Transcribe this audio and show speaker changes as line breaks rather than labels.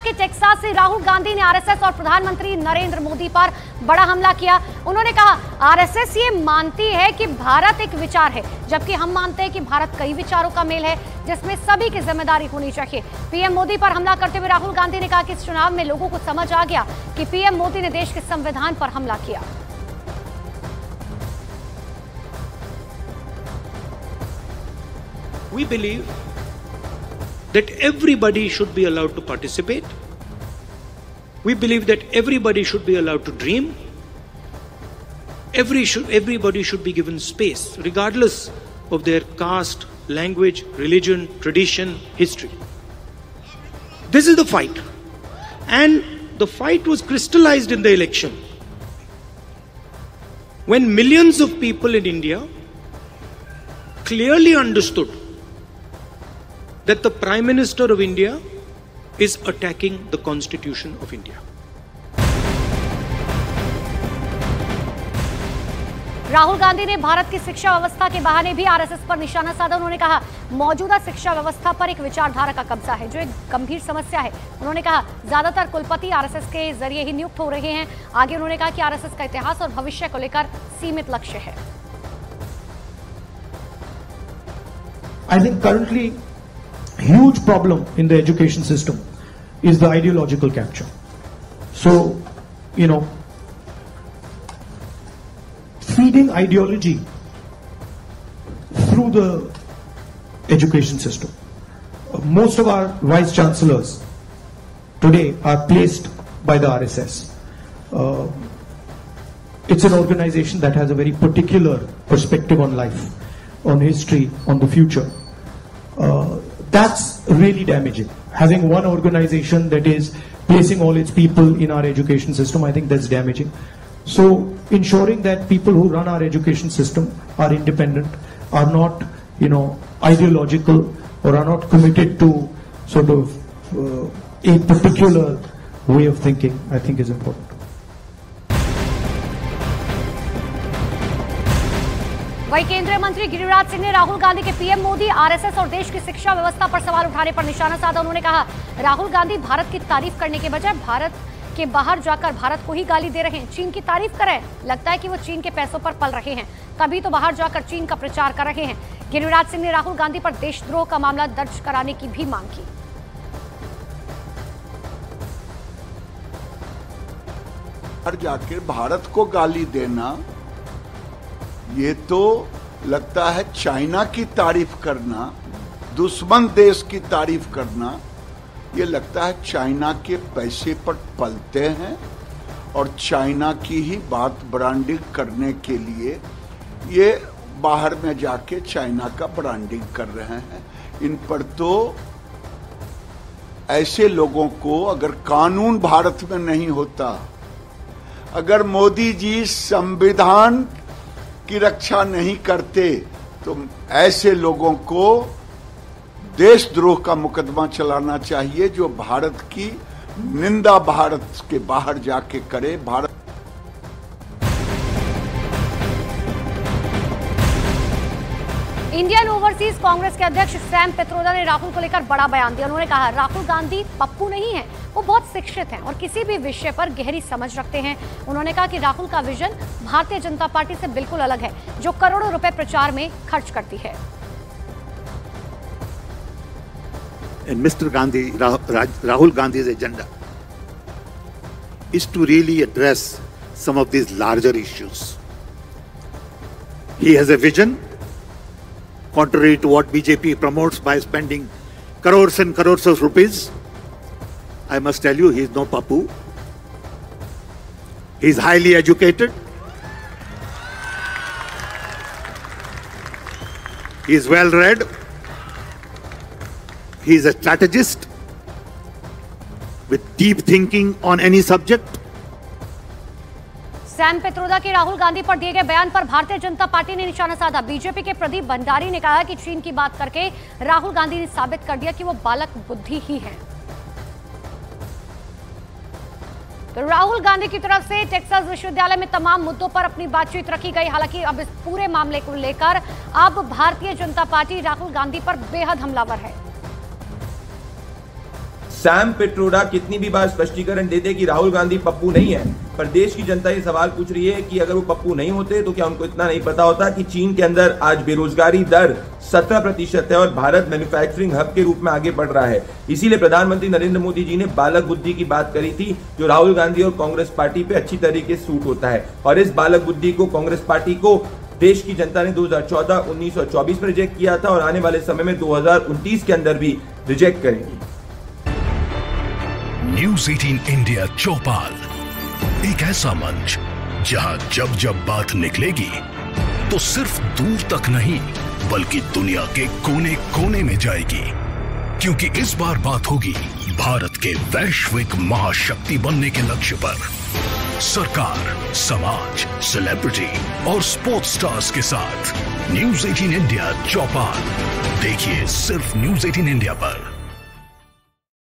के टेक्सास से राहुल गांधी ने आरएसएस और प्रधानमंत्री नरेंद्र मोदी पर बड़ा हमला किया। उन्होंने कहा आरएसएस ये मानती है कि भारत एक विचार है, जबकि हम मानते हैं कि भारत कई विचारों का मेल है जिसमें सभी की जिम्मेदारी होनी चाहिए। पीएम मोदी पर हमला करते हुए राहुल गांधी ने कहा कि इस चुनाव में लोगों को समझ आ गया कि पीएम मोदी ने देश के संविधान पर हमला किया।
We believe that everybody should be allowed to participate. We believe that everybody should be allowed to dream. Everybody should be given space, regardless of their caste, language, religion, tradition, history. This is the fight. And the fight was crystallized in the election. When millions of people in India clearly understood that the Prime Minister of India is attacking the Constitution of India.
Rahul Gandhi ने भारत की शिक्षा व्यवस्था के बहाने भी RSS पर निशाना साधा। उन्होंने कहा मौजूदा शिक्षा व्यवस्था पर एक विचारधारा का कब्जा है जो एक गंभीर समस्या है। उन्होंने कहा ज्यादातर कुलपति आरएसएस के जरिए ही नियुक्त हो रहे हैं। आगे उन्होंने कहा कि आरएसएस का इतिहास और भविष्य को लेकर सीमित लक्ष्य है।
I think currently huge problem in the education system is the ideological capture. So, feeding ideology through the education system. Most of our vice chancellors today are placed by the RSS. It's an organization that has a very particular perspective on life, on history, on the future. That's really damaging. Having one organization that is placing all its people in our education system, I think that's damaging. So ensuring that people who run our education system are independent, are not, ideological, or are not committed to sort of a particular way of thinking, I think is important.
वही केंद्रीय मंत्री गिरिराज सिंह ने राहुल गांधी के PM Modi, RSS और देश की शिक्षा व्यवस्था पर सवाल उठाने पर निशाना साधा। उन्होंने कहा राहुल गांधी भारत की तारीफ करने के बजाय भारत के बाहर जाकर भारत को ही गाली दे रहे हैं। चीन की तारीफ करें, लगता है कि वो चीन के पैसों पर पल रहे हैं, कभी तो बाहर जाकर चीन का प्रचार कर रहे हैं। गिरिराज सिंह ने राहुल गांधी पर देशद्रोह का मामला दर्ज कराने की भी मांग की।
बाहर जाकर भारत को गाली देना, ये तो लगता है चाइना की तारीफ करना, दुश्मन देश की तारीफ करना, ये लगता है चाइना के पैसे पर पलते हैं और चाइना की ही बात ब्रांडिंग करने के लिए ये बाहर में जाके चाइना का ब्रांडिंग कर रहे हैं। इन पर तो ऐसे लोगों को, अगर कानून भारत में नहीं होता, अगर मोदी जी संविधान की रक्षा नहीं करते, तो ऐसे लोगों को देशद्रोह का मुकदमा चलाना चाहिए, जो भारत की निंदा भारत के बाहर जाके करे। भारत
इंडियन ओवरसीज कांग्रेस के अध्यक्ष सैम पित्रोदा ने राहुल को लेकर बड़ा बयान दिया। उन्होंने कहा राहुल गांधी पप्पू नहीं है, वो बहुत शिक्षित हैं और किसी भी विषय पर गहरी समझ रखते हैं। उन्होंने कहा कि राहुल का विजन भारतीय जनता पार्टी से बिल्कुल अलग है, जो करोड़ों रुपए प्रचार में खर्च करती है।
And Mr. Gandhi, Rahul Gandhi's agenda is to really address some of these larger issues. He has a vision, contrary to what BJP promotes by spending crores and crores of rupees. I must tell you, he is no pappu. He is highly educated. He is well read. He is a strategist with deep thinking on any subject.
Sam Pitroda के राहुल गांधी पर दिए गए बयान पर Bharatiya Janata party ने निशाना साधा। BJP के प्रदीप भंडारी ने कहा कि चीन की बात करके राहुल गांधी ने साबित कर दिया कि वो बालक बुद्धि ही है। तो राहुल गांधी की तरफ से टेक्सास विश्वविद्यालय में तमाम मुद्दों पर अपनी बातचीत रखी गई। हालांकि अब इस पूरे मामले को लेकर अब भारतीय जनता पार्टी राहुल गांधी पर बेहद हमलावर है।
सैम पिट्रोडा कितनी भी बार स्पष्टीकरण दे दे कि राहुल गांधी पप्पू नहीं है, पर देश की जनता ये सवाल पूछ रही है कि अगर वो पप्पू नहीं होते तो क्या उनको इतना नहीं पता होता कि चीन के अंदर आज बेरोजगारी दर 17% है और भारत मैन्युफैक्चरिंग हब के रूप में आगे बढ़ रहा है। इसीलिए प्रधानमंत्री नरेंद्र मोदी जी ने बालक बुद्धि की बात करी थी, जो राहुल गांधी और कांग्रेस पार्टी पे अच्छी तरीके से सूट होता है। और इस बालक बुद्धि को कांग्रेस पार्टी को देश की जनता ने 2014, 19 और 24 में रिजेक्ट किया था और आने वाले समय में 2029 के अंदर भी रिजेक्ट करेंगी।
न्यूज़ 18 इंडिया चौपाल, एक ऐसा मंच जहां जब जब बात निकलेगी तो सिर्फ दूर तक नहीं बल्कि दुनिया के कोने कोने में जाएगी, क्योंकि इस बार बात होगी भारत के वैश्विक महाशक्ति बनने के लक्ष्य पर। सरकार, समाज, सेलिब्रिटी और स्पोर्ट्स स्टार्स के साथ न्यूज़ 18 इंडिया चौपाल देखिए सिर्फ न्यूज़ 18 इंडिया पर।